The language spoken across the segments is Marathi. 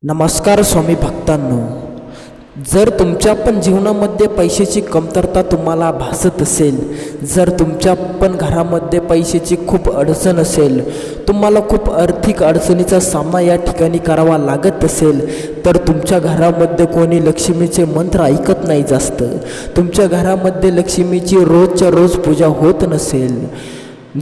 नमस्कार स्वामी भक्तांनो, जर तुमच्या पण जीवनामध्ये पैशाची कमतरता तुम्हाला भासत असेल, जर तुमच्या पण घरामध्ये पैशाची खूप अडचण असेल, तुम्हाला खूप आर्थिक अडचणीचा सामना या ठिकाणी करावा लागत असेल, तर तुमच्या घरामध्ये कोणी लक्ष्मीचे मंत्र ऐकत नाही जास्त, तुमच्या घरामध्ये लक्ष्मीची रोजच्या रोज पूजा होत नसेल,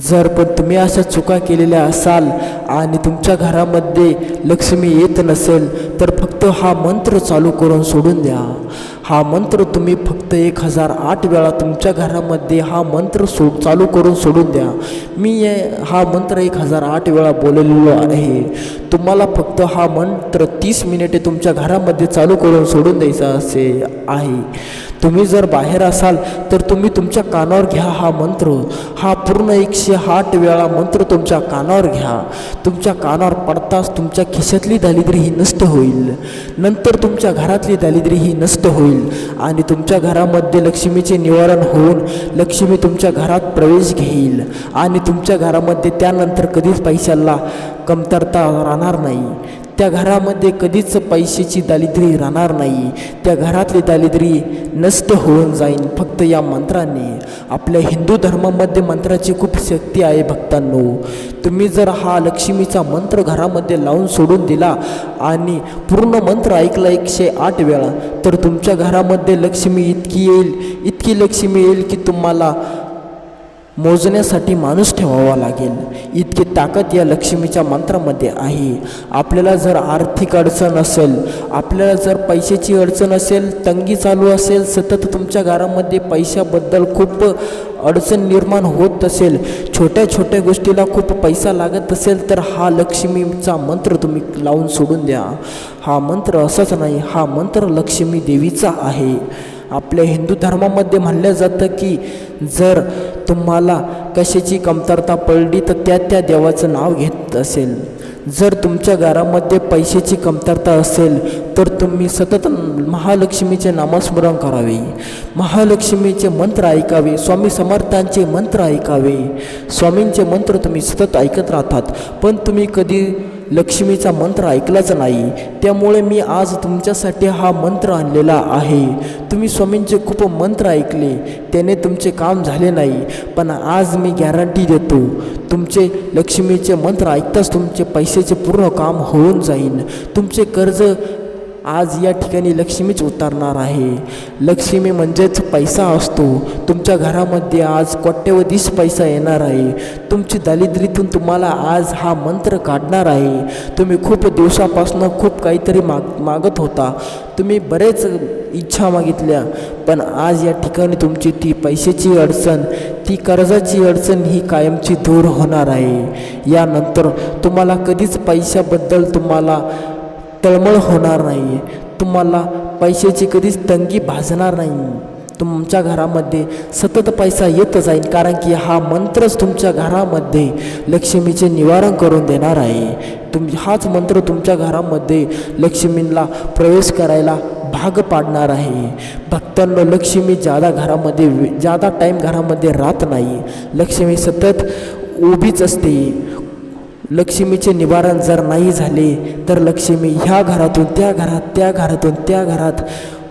जर पण तुम्ही अशा चुका केलेल्या असाल आणि तुमच्या घरामध्ये लक्ष्मी येत नसेल, तर फक्त हा मंत्र चालू करून सोडून द्या. हा मंत्र तुम्ही फक्त 1008 वेळा तुमच्या घरामध्ये हा मंत्र चालू करून सोडून द्या. मी हा मंत्र 1008 वेळा बोललेलो आहे. तुम्हाला फक्त हा मंत्र 30 मिनिटे तुमच्या घरामध्ये चालू करून सोडून द्यायचा असे आहे. तुम्ही जर बाहेर असाल तर तुम्ही तुमच्या कानावर घ्या हा मंत्र. हा पूर्ण 108 वेळा मंत्र तुमच्या कानावर घ्या. तुमच्या कानावर पडताच तुमच्या खिशातली दारिद्र्य ही नष्ट होईल, नंतर तुमच्या घरातली दारिद्र्य ही नष्ट होईल आणि तुमच्या घरामध्ये लक्ष्मीचे निवारण होऊन लक्ष्मी तुमच्या घरात प्रवेश घेईल आणि तुमच्या घरामध्ये त्यानंतर कधीच पैशाला कमतरता राहणार नाही. त्या घरामध्ये कधीच पैशाची दारिद्र्य राहणार नाही. त्या घरातली दारिद्र्य नष्ट होऊन जाईल फक्त या मंत्राने. आपल्या हिंदू धर्मामध्ये मंत्राची खूप शक्ती आहे भक्तांनो. तुम्ही जर हा लक्ष्मीचा मंत्र घरामध्ये लावून सोडून दिला आणि पूर्ण मंत्र ऐकला 108 वेळा, तर तुमच्या घरामध्ये लक्ष्मी इतकी लक्ष्मी येईल की तुम्हाला मोजण्यासाठी माणूस ठेवावा लागेल. इतकी ताकद या लक्ष्मीच्या मंत्रामध्ये आहे. आपल्याला जर आर्थिक अडचण असेल, आपल्याला जर पैशाची अडचण असेल, तंगी चालू असेल, सतत तुमच्या घरामध्ये पैशाबद्दल खूप अडचण निर्माण होत असेल, छोट्या छोट्या गोष्टीला खूप पैसा लागत असेल, तर हा लक्ष्मीचा मंत्र तुम्ही लावून सोडून द्या. हा मंत्र असाच नाही, हा मंत्र लक्ष्मी देवीचा आहे. आपल्या हिंदू धर्मामध्ये म्हणलं जातं की जर तुम्हाला कशाची कमतरता पडली तर त्या देवाचं नाव घेत असेल. जर तुमच्या घरामध्ये पैशाची कमतरता असेल तर तुम्ही सतत महालक्ष्मीचे नामस्मरण करावे, महालक्ष्मीचे मंत्र ऐकावे, स्वामी समर्थांचे मंत्र ऐकावे. स्वामींचे मंत्र तुम्ही सतत ऐकत राहतात, पण तुम्ही कधी लक्ष्मीचा मंत्र ऐकलाच नाही. त्यामुळे मी आज तुमच्यासाठी हा मंत्र आणलेला आहे. तुम्ही स्वामींचे खूप मंत्र ऐकले, त्याने तुमचे काम झाले नाही, पण आज मी गॅरंटी देतो तुमचे लक्ष्मीचे मंत्र ऐकताच तुमचे पैशाचे पूर्ण काम होऊन जाईल. तुमचे कर्ज आज या ठिकाणी लक्ष्मीच उतारणार आहे. लक्ष्मी म्हणजेच पैसा असतो. तुमच्या घरामध्ये आज कोट्यवधीश पैसा येणार आहे. तुमची दारिद्र्यातून तुम्हाला आज हा मंत्र काढणार आहे. तुम्ही खूप दिवसापासून खूप काहीतरी मागत होता, तुम्ही बरेच इच्छा मागितल्या, पण आज या ठिकाणी तुमची ती पैशाची अडचण, ती कर्जाची अडचण ही कायमची दूर होणार आहे. यानंतर तुम्हाला कधीच पैशाबद्दल तुम्हाला तळमळ होणार नाही. तुम्हाला पैशाची कधीच तंगी भासणार नाही. तुमच्या घरामध्ये सतत पैसा येत जाईल, कारण की हा मंत्रच तुमच्या घरामध्ये लक्ष्मीचे निवारण करून देणार आहे. हाच मंत्र तुमच्या घरामध्ये लक्ष्मीला प्रवेश करायला भाग पाडणार आहे. भक्तांनो, लक्ष्मी जादा टाईम घरामध्ये राहत नाही. लक्ष्मी सतत उभीच असते. लक्ष्मीचे निवारण जर नाही झाले तर लक्ष्मी ह्या घरातून त्या घरात, त्या घरातून त्या घरात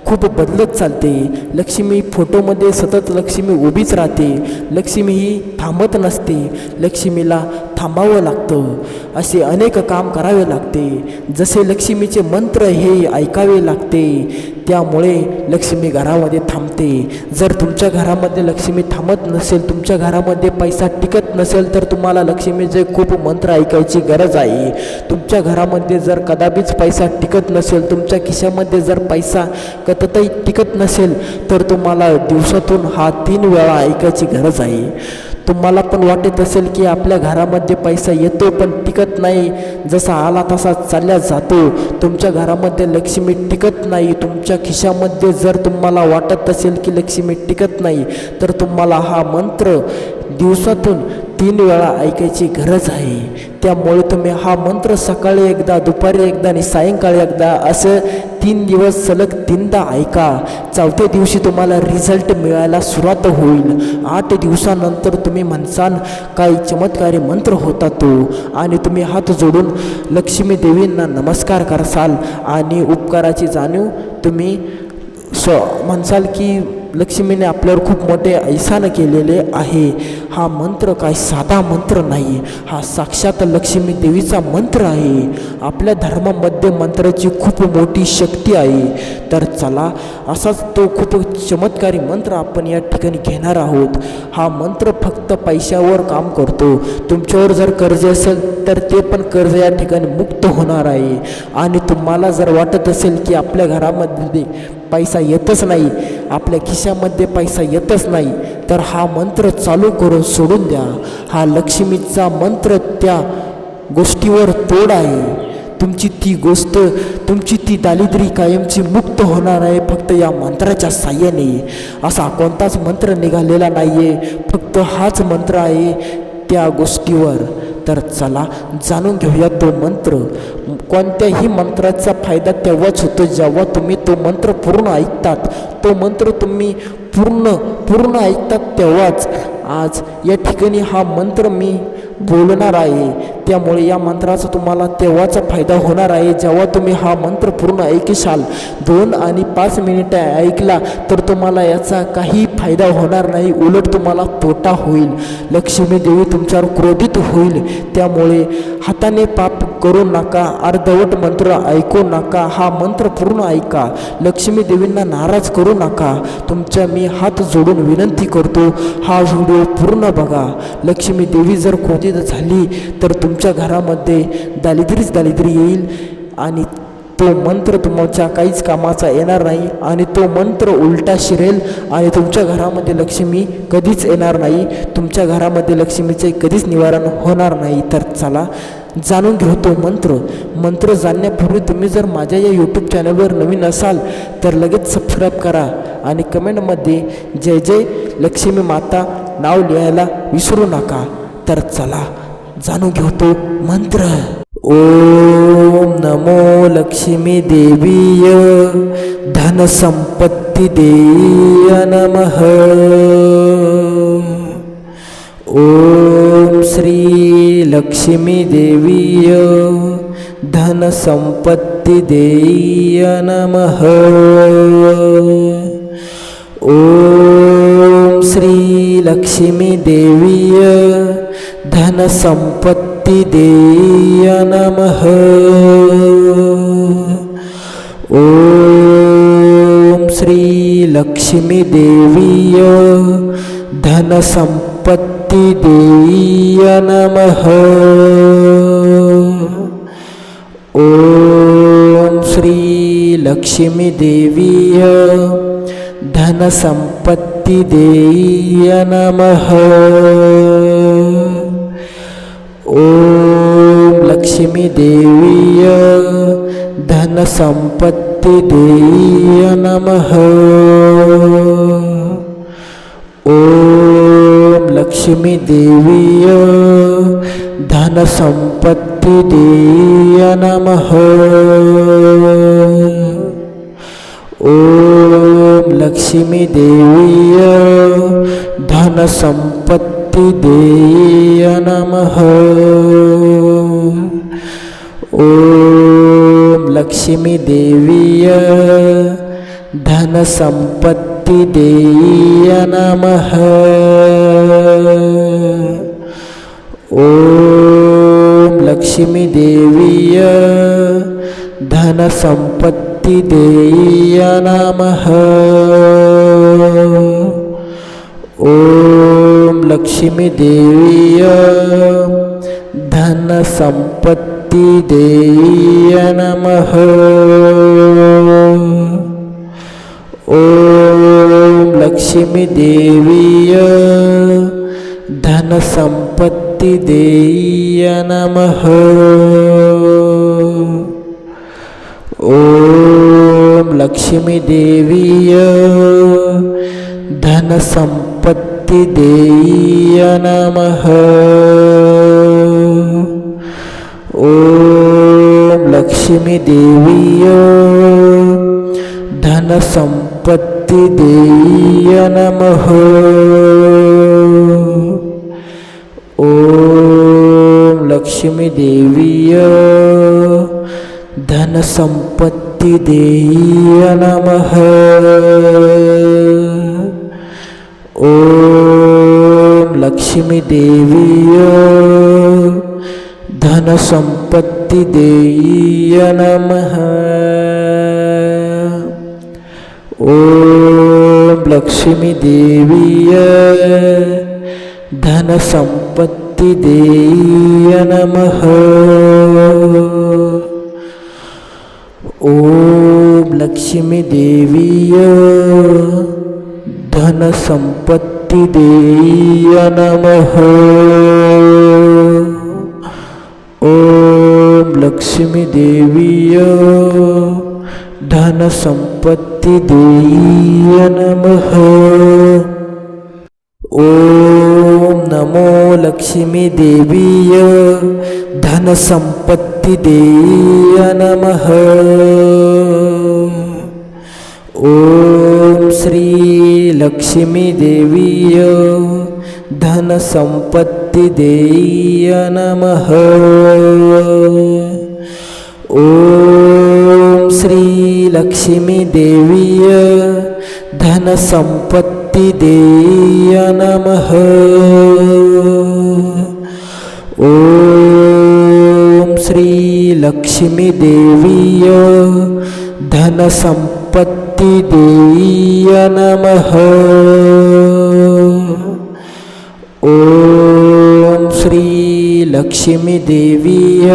खूप बदलत चालते. लक्ष्मी फोटोमध्ये सतत लक्ष्मी उभीच राहते. लक्ष्मी ही थांबत नसते. लक्ष्मीला थांबावं लागतं, असे अनेक काम करावे लागते. जसे लक्ष्मीचे मंत्र हे ऐकावे लागते, त्यामुळे लक्ष्मी घरामध्ये थांबते. जर तुमच्या घरामध्ये लक्ष्मी थांबत नसेल, तुमच्या घरामध्ये पैसा टिकत नसेल, तर तुम्हाला लक्ष्मीचे खूप मंत्र ऐकायची गरज आहे. तुमच्या घरामध्ये जर कदापिच पैसा टिकत नसेल, तुमच्या खिशामध्ये जर पैसा कततही टिकत नसेल, तर तुम्हाला दिवसातून हा 3 वेळा ऐकायची गरज आहे. तुम्हाला पण वाटत असेल की आपल्या घरामध्ये पैसा येतो पण टिकत नाही, जसा आला तसा चालला जातो. तुमच्या घरामध्ये लक्ष्मी टिकत नाही. तुमच्या खिशामध्ये जर तुम्हाला वाटत असेल की लक्ष्मी टिकत नाही, तर तुम्हाला हा मंत्र दिवसातून 3 वेळा ऐकायची गरज आहे. त्यामुळे तुम्ही हा मंत्र सकाळी एकदा, दुपारी एकदा आणि सायंकाळी एकदा असं 3 दिवस सलग 3दा ऐका. 4थ्या दिवशी तुम्हाला रिझल्ट मिळायला सुरुवात होईल. 8 दिवसानंतर तुम्ही म्हणसाल काही चमत्कारी मंत्र होता तो, आणि तुम्ही हात जोडून लक्ष्मी देवींना नमस्कार करसाल आणि उपकाराची जाणीव तुम्ही म्हणसाल की लक्ष्मीने आपल्यावर खूप मोठे ऐसान केलेले आहे. हा मंत्र काही साधा मंत्र नाही, हा साक्षात लक्ष्मी देवीचा मंत्र आहे. आपल्या धर्मामध्ये मंत्राची खूप मोठी शक्ती आहे. तर चला, असाच तो खूप चमत्कारी मंत्र आपण या ठिकाणी घेणार आहोत. हा मंत्र फक्त पैशावर काम करतो. तुमच्यावर जर कर्ज असेल तर ते पण कर्ज या ठिकाणी मुक्त होणार आहे. आणि तुम्हाला जर वाटत असेल की आपल्या घरामध्ये पैसा येतच नाही, आपल्या खिशामध्ये पैसा येतच नाही, तर हा मंत्र चालू करून सोडून द्या. हा लक्ष्मीचा मंत्र त्या गोष्टीवर तोड आहे. तुमची ती गोष्ट, तुमची ती दारिद्र्य कायमची मुक्त होणार आहे फक्त या मंत्राच्या साह्याने. असा कोणताच मंत्र निघालेला नाही आहे, फक्त हाच मंत्र आहे त्या गोष्टीवर. तर चला जाणून घेऊया तो मंत्र. कोणत्याही मंत्राचा फायदा तेव्हाच होतो जेव्हा तुम्ही तो मंत्र पूर्ण ऐकतात. तो मंत्र तुम्ही पूर्ण ऐकतात तेव्हाच. आज या ठिकाणी हा मंत्र मी बोलणार आहे, त्यामुळे या मंत्राचा तुम्हाला तेव्हाचा फायदा होणार आहे जेव्हा तुम्ही हा मंत्र पूर्ण ऐकशाल. 2 आणि 5 मिनिटे ऐकला तर तुम्हाला याचा काही फायदा होणार नाही, उलट तुम्हाला तोटा होईल. लक्ष्मी देवी तुमच्यावर क्रोधित होईल. त्यामुळे हाताने पाप करू नका, अर्धवट मंत्र ऐकू नका. हा मंत्र पूर्ण ऐका. लक्ष्मी देवींना नाराज करू नका. तुमच्या मी हात जोडून विनंती करतो, हा व्हिडिओ पूर्ण बघा. लक्ष्मी देवी जर क्रोधित झाली तर तुमच्या घरामध्ये दारिद्र्य येईल आणि तो मंत्र तुमच्या काहीच कामाचा येणार नाही आणि तो मंत्र उलटा शिरेल आणि तुमच्या घरामध्ये लक्ष्मी कधीच येणार नाही. तुमच्या घरामध्ये लक्ष्मीचे कधीच निवारण होणार नाही. तर चला जाणून घेऊ तो मंत्र जाणण्यापूर्वी तुम्ही जर माझ्या या यूट्यूब चॅनलवर नवीन असाल तर लगेच सबस्क्राईब करा आणि कमेंटमध्ये जय जय लक्ष्मी माता नाव लिहायला विसरू नका. तर चला जाणून घेऊ तो मंत्र. ओम नमो लक्ष्मी देवीय धन संपत्ती देय नमः. ओम श्री लक्ष्मी देवीय धन संपत्ती देय नमः. ओम श्री लक्ष्मी देवीय धन संपत्ती देय नमः. ओम श्री लक्ष्मी देवीय धन संपत्ती देय नमः. ओम श्री लक्ष्मी देवीय धन संपत्ती देय नमः. ओम लक्ष्मी देवीय धन संपत्ती देय नमः. ओम लक्ष्मी देवीय धन संपत्ती देय नमः. ओम लक्ष्मी देवीय धन संपत्ती देय नमः. ओम लक्ष्मी देवीय धन संपत्ती देय नमः. ओम लक्ष्मी देवीय धन संपत्ती देय नमः. ओम लक्ष्मी देवीय धन संपत्ती देय नमः. ओम लक्ष्मी देवीय धन संपत्ती देय नमः. ओम लक्ष्मी देवीय धन संपत्ती देय नमः. ओम लक्ष्मी देवीय धन संपत्ति देय नमः। ओम लक्ष्मी देवीय धन संपत्ति देय नमः। ओम लक्ष्मी देवीय धन संपत्ति देय नमः। ओम लक्ष्मी देवीय धन संपत्ति देय नमः। ओम लक्ष्मी देवीय धन संपत्ति देय नमः। ओम लक्ष्मी देवीय धन संपत्ति देय नमः। ओम नमो लक्ष्मी देवीय धन संपत्ति देय नमः। ओम श्री लक्ष्मी देवीय धन संपत्ति देय नमः। ओम श्री लक्ष्मी देवीय धन संपत्ति देय नमः। ओम श्री लक्ष्मी देवीय धन संपत्ति देय नमः। ओम श्री लक्ष्मी देवीय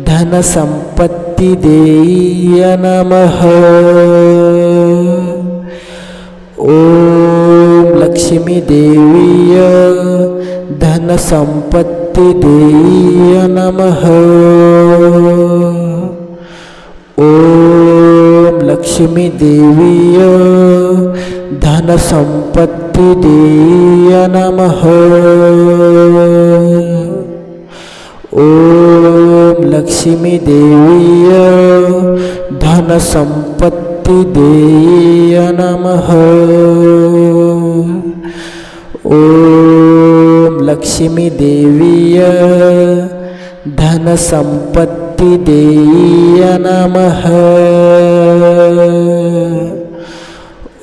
धन संपत्ति देय नमः। ओम लक्ष्मी देवीय धन संपत्ति देय नमः। ओम लक्ष्मी देवीय धन संपत्ति देय नमः। ओम लक्ष्मी देवीय धन संपत्ति देय नमः। ओम लक्ष्मी देवीय धन संपत्ति देय नमः।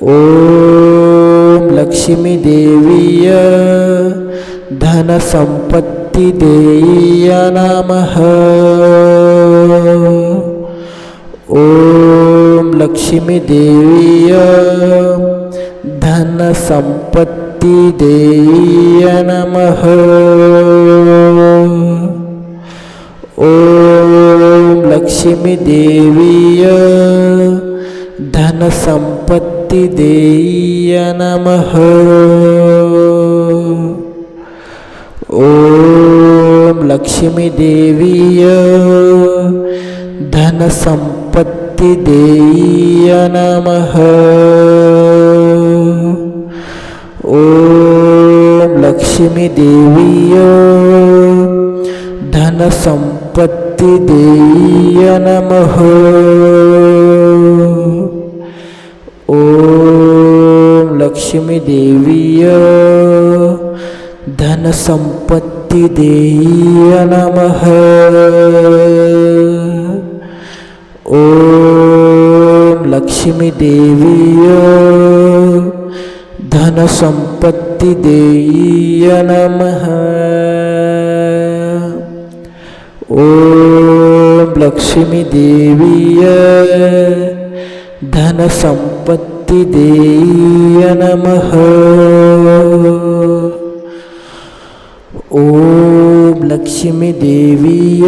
ओम लक्ष्मी देवीय धन संपत्ति देय नमः। ओम लक्ष्मी देवीय धन संपत्ति देय नमः। ओम लक्ष्मी देवीय धन संपत्ति देय नमः। ओम लक्ष्मी देवीय धन संपत्ति देय नमः। ओम लक्ष्मी देवीय धन संपत्ति देय नमः। ओम लक्ष्मी देवीय धन संपत्ति देय नमः। ओम लक्ष्मी देवीय धन संपत्ति देय नमः। ओम लक्ष्मी देवीय धन संपत्ति देय नमः। ओम लक्ष्मी देवीय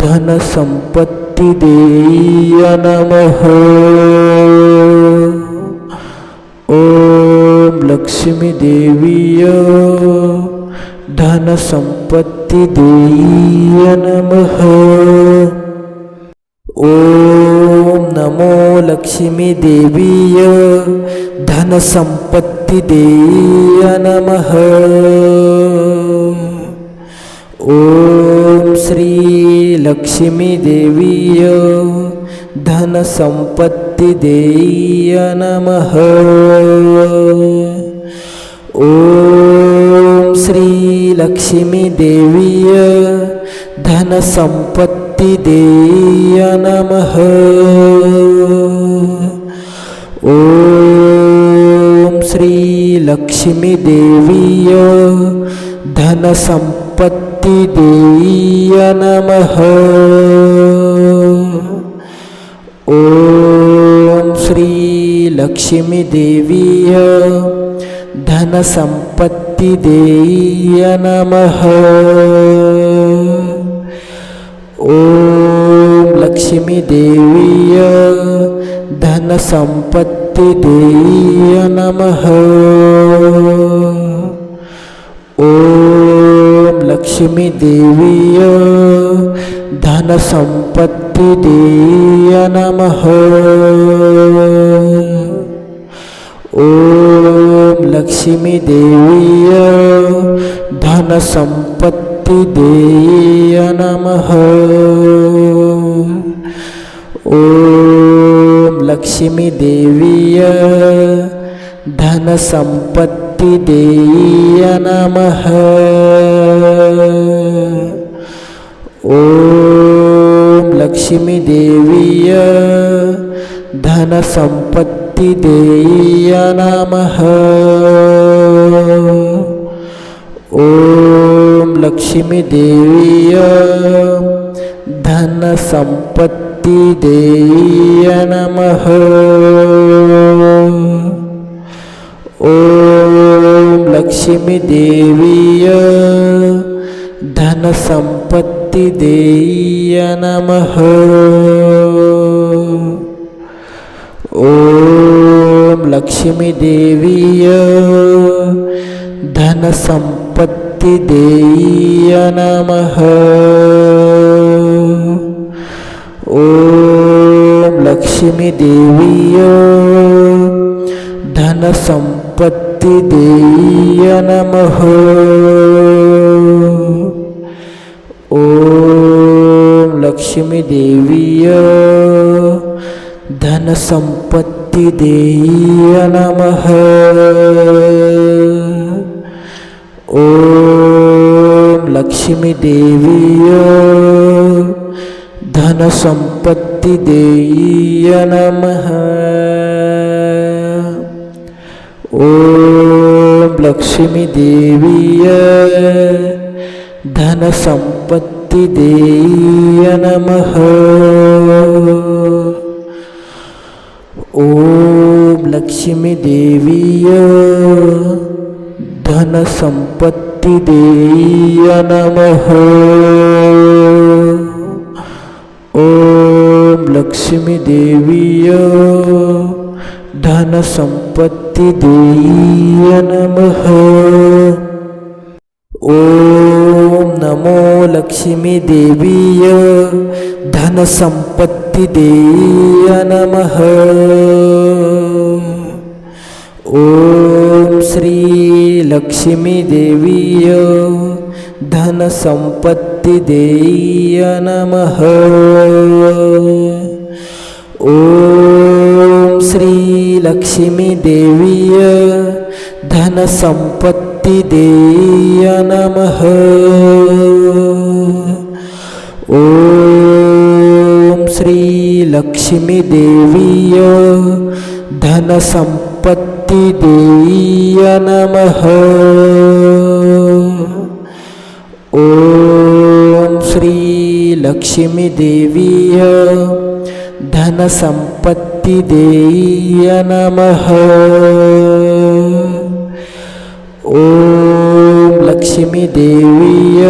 धन संपत्ति देय नमः। ओम लक्ष्मी देवीय धन संपत्ति देय नमः। ओम नमो लक्ष्मी देवीय धन संपत्ति देय नमः। ओम श्री लक्ष्मी देवीय धन संपत्ति देय नमः। ओम श्री लक्ष्मी देवीय धन संपत्ति देय नमः। ओम श्री लक्ष्मी देवीय धन संपत्ति देय नमः। ओम श्री लक्ष्मी देवीय धन संपत्ति देय नमः। ओम लक्ष्मी देवीय धन संपत्ति देय नमः। ओम लक्ष्मी देवीय धन संपत्ति देय नमः। ओम लक्ष्मी देवीय धन संपत्ति देय नमः। ओम लक्ष्मी देवीय धन संपत्ति देय नमः। ओम लक्ष्मी देवीय धन संपत्ति देय नमः। ओम लक्ष्मी देवीय धन संपत्ति देय नमः। ओम लक्ष्मी देवीय धन संपत्ति देय नमः। ओम लक्ष्मी देवीय धन संपत्ति देय नमः। ओम लक्ष्मी देवीय धन संपत्ति देय नमः। ओम लक्ष्मी देवीय धन संपत्ति देय नमः। ओम लक्ष्मी देवीय धन संपत्ति देय नमः। ओम लक्ष्मी देवीय धन संपत्ति देय नमः। ओम लक्ष्मी देवीय धन संपत्ति देय नमः। ओम लक्ष्मी देवीय धन संपत्ति देय नमः। ओम नमो लक्ष्मी देवीय धन संपत्ति देय नमः। ओम श्री लक्ष्मी देवीय धन संपत्ति देय नमः। ओम श्री लक्ष्मी देवीय धन संपत्ति देय नमः। ओम श्री लक्ष्मी देवीय धन संपत्ति देय नमः। ओम श्री लक्ष्मी देवीय धन संपत्ति देय नमः। ओम लक्ष्मी देवीय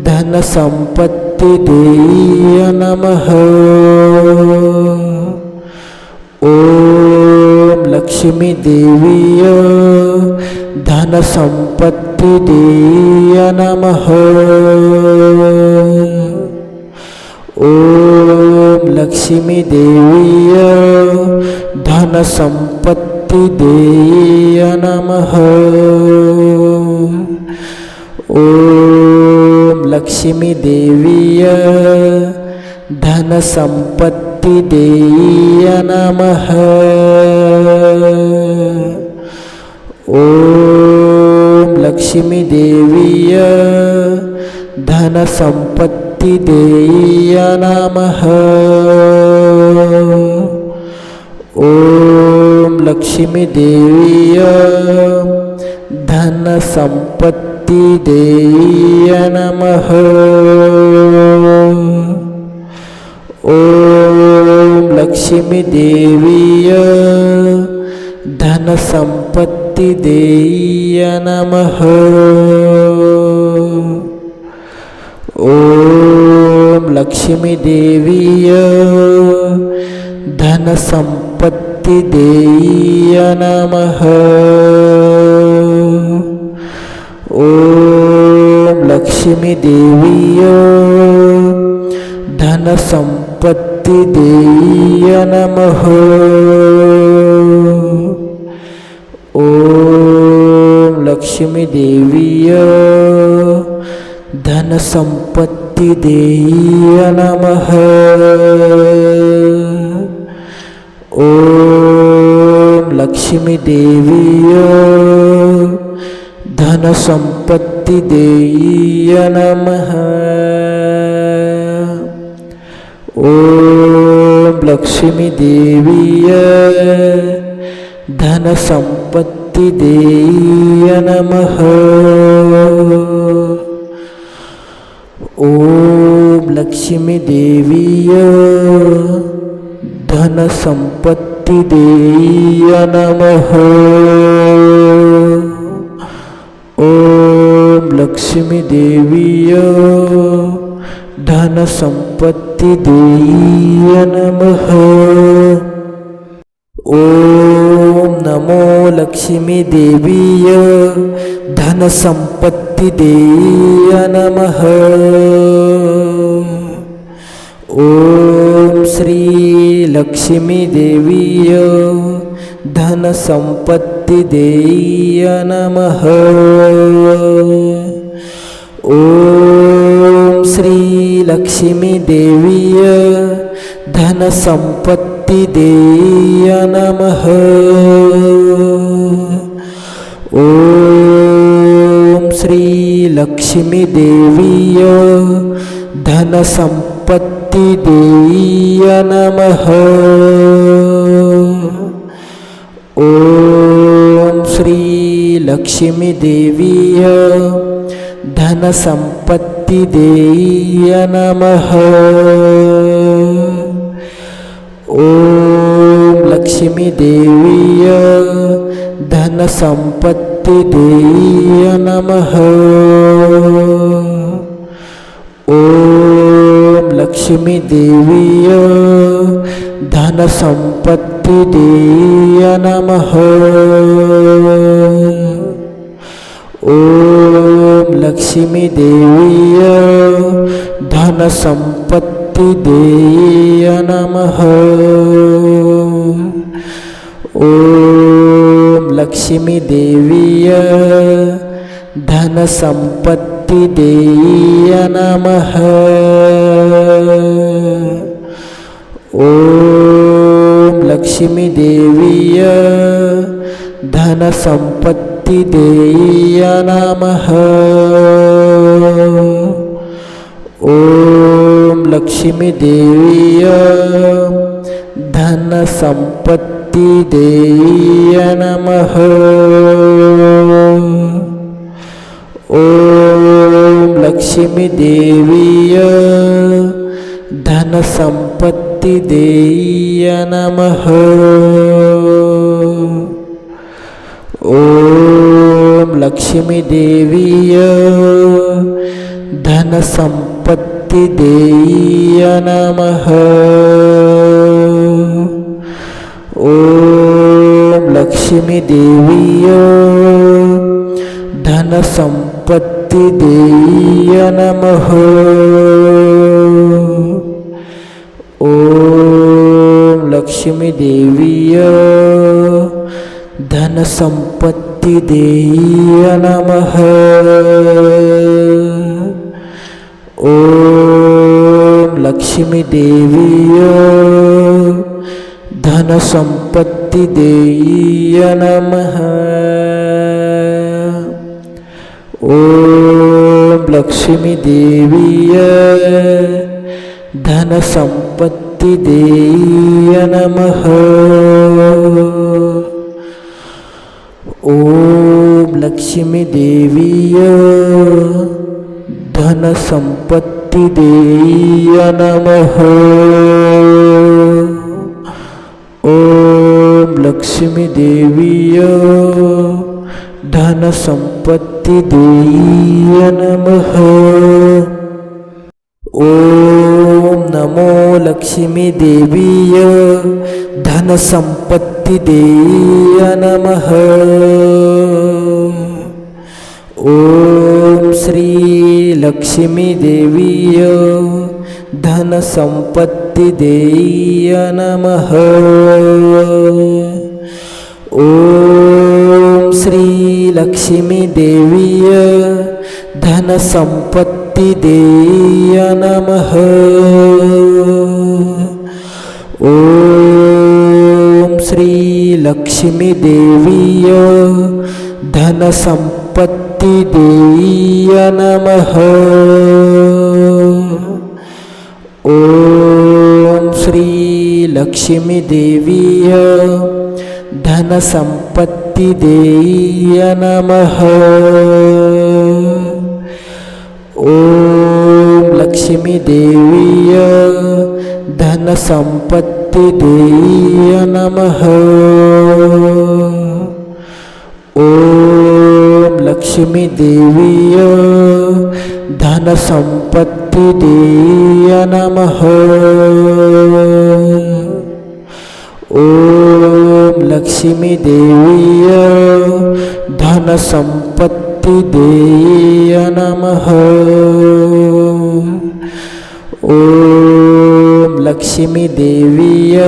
धन संपत्ति देय नमः। ओम लक्ष्मी देवीय धन संपत्ति देय नमः। ओम लक्ष्मी देवीय धन संपत्ति देय नमः। ओम लक्ष्मी देवीय धनसंपत्ति देय नमः। ओम लक्ष्मी देवीय धनसंपत्ति देय नमः। ओम लक्ष्मी देवीय धनसंपत्ति देय नमः। ओम लक्ष्मी देवीय धनसंपत्ति देय नमः। ओम लक्ष्मी देवीय धनसंपत्ति देय नमः। ओम लक्ष्मी देवीय धनसंपत्ति देय नमः। ओम लक्ष्मी देवीय धनसंपत्ति देय नमः। ओम लक्ष्मी देवीय धनसंपत्ति देय नमः। ओम लक्ष्मी देवीय धनसंपत्ति देय नमः। ओम लक्ष्मी देवीय धनसंपत्ति देय नमः। ओम लक्ष्मी देवीय धनसंपत्ति देय नमः। ओम नमो लक्ष्मी देवीय धनसंपत्ति देय नमः। ओम श्री लक्ष्मी देवीय धनसंपत्ति देय नमः। ओम श्री लक्ष्मी देवीय धनसंपत्ति देय नमः। ओम श्री लक्ष्मी देवीय धनसंपत्ति देय नमः। ओम श्री लक्ष्मी देवीय धनसंपत्ति देय नमः। ओम लक्ष्मी देवीय धनसंपत्ति देय नमः। ओम लक्ष्मी देवीय धनसंपत्ति देय नमः। ओम लक्ष्मी देवीय धनसंपत्ति देय नमः। ओम लक्ष्मी देवीय धनसंपत्ति देय नमः। ओम लक्ष्मी देवीय धनसंपत्ति देय नमः। ओम लक्ष्मी देवीय धनसंपत्ति देय नमः। ओम लक्ष्मी देवीय धनसंपत्ति देय नमः। ओम लक्ष्मी देवीय धनसंपत्ति देय नमः। ओम लक्ष्मी देवीय धनसंपत्ति देय नमः। ओम लक्ष्मी देवीय धनसंपत्ति देय नमः। ओम लक्ष्मी देवीय धन संपत्ति देय नमः। ओम लक्ष्मी देवीय धन संपत्ति देय नमः। ओम लक्ष्मी देवीय धन संपत्ति देय नमः। ओम लक्ष्मी देवीय धन संपत्ति देय नमः। ओम नमो लक्ष्मी देवीय धन संपत्ति देय नमः। ओम श्री लक्ष्मी देवीय धन संपत्ति देय नमः। ओम श्री लक्ष्मी देवीय धन संपत्ति देय नमः। ओम श्री लक्ष्मी देवीय धन संपत्ति देय नमः। ओम श्री लक्ष्मी देवीय धन संपत्ति देय नमः। ओम लक्ष्मी देवीय धन संपत्ति देय नमः। ओम लक्ष्मी देवीय धन संपत्ति देय नमः। ओम लक्ष्मी देवीय धन संपत्ति देय नमः। ओम लक्ष्मी देवीय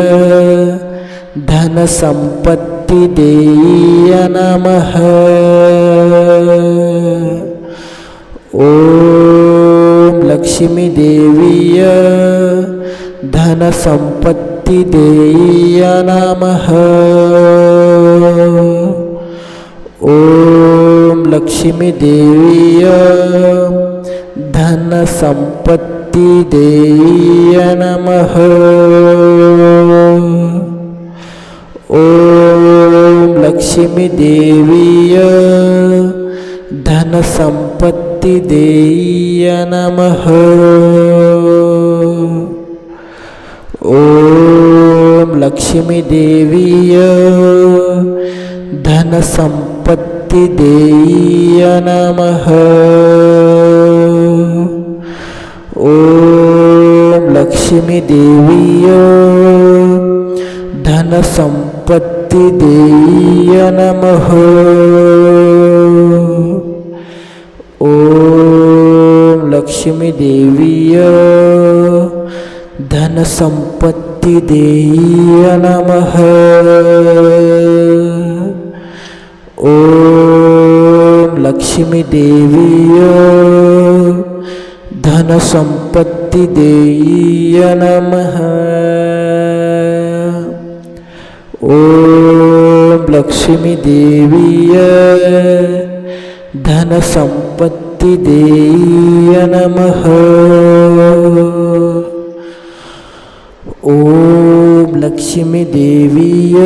धन संपत्ति देय नमः। ओम लक्ष्मी देवीय धन संपत्ति देय नमः। ओम लक्ष्मी देवीय धन संपत्ति देय नमः। ओम लक्ष्मी देवीय धन संपत्ति देय नमः। ओम लक्ष्मी देवीय धन संपत्ति देय नमः। ओम लक्ष्मी देवीय धन संपत्ति देय नमः। ओम लक्ष्मी देवीय धन संपत्ति देय नमः। ओम लक्ष्मी देवीय धन संपत्ति देय नमः। ओम लक्ष्मी देवीय धन संपत्ति देय नमः। ओम लक्ष्मी देवीय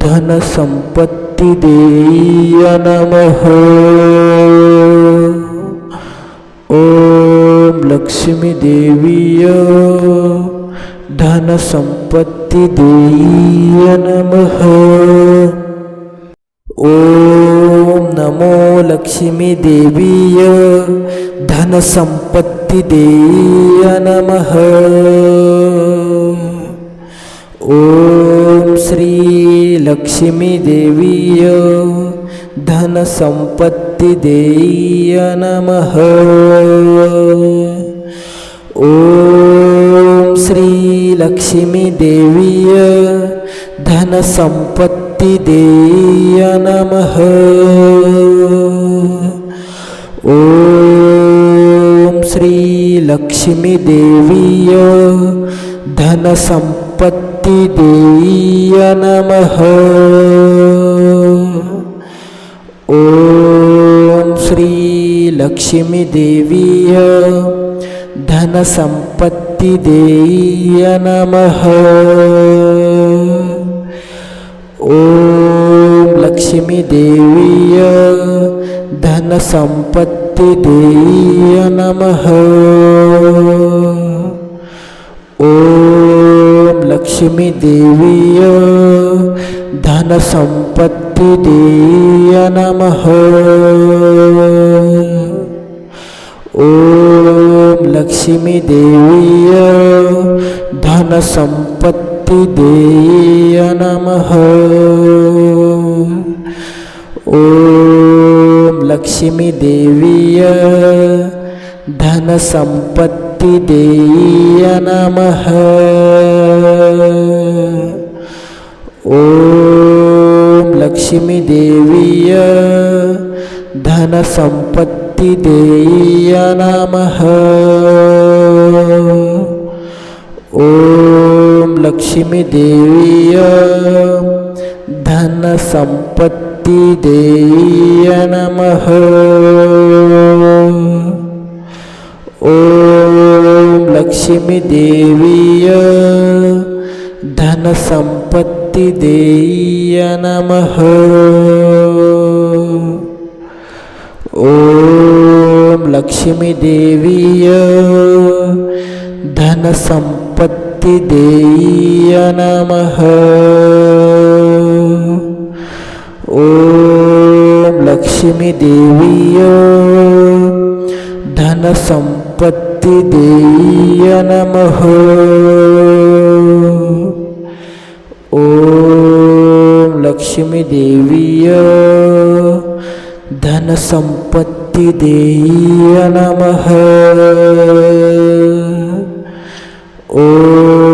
धन संपत्ति देय नमः। ओम लक्ष्मी देवीय धन संपत्ति देय नमः। ओम नमो लक्ष्मी देवीय धन संपत्ति देय नमः। ओम श्री लक्ष्मी देवीय धन संपत्ति देय नमः। ओम श्री लक्ष्मी देवीय धन संपत्ति देय नमः। ओम लक्ष्मी देवीय धनसंपत्ती देय नमः। ओम श्री लक्ष्मी देवीय धनसंपत्ती देय नमः। ओम लक्ष्मी देवीय धनसंपत्ति देय नमः। ओम लक्ष्मी देवीय धनसंपत्ति देय नमः। ओम लक्ष्मी देवीय धनसंपत्ति देय नमः। ओम लक्ष्मी देवीय धनसंपत्ति देय नमः। ओम लक्ष्मी देवीय धनसंपत्ति देय नमः। ओम लक्ष्मी देवीय धनसंपत्ति देय नमः। ओम लक्ष्मी देवीय धनसंपत्ति देय नमः। ओम लक्ष्मी देवीय धनसंपत्ति देय नमः। ओम लक्ष्मी देवीय धनसंपत्ति देय नमः। ओम लक्ष्मी देवीय धनसंपत्ति देय नमः। ओम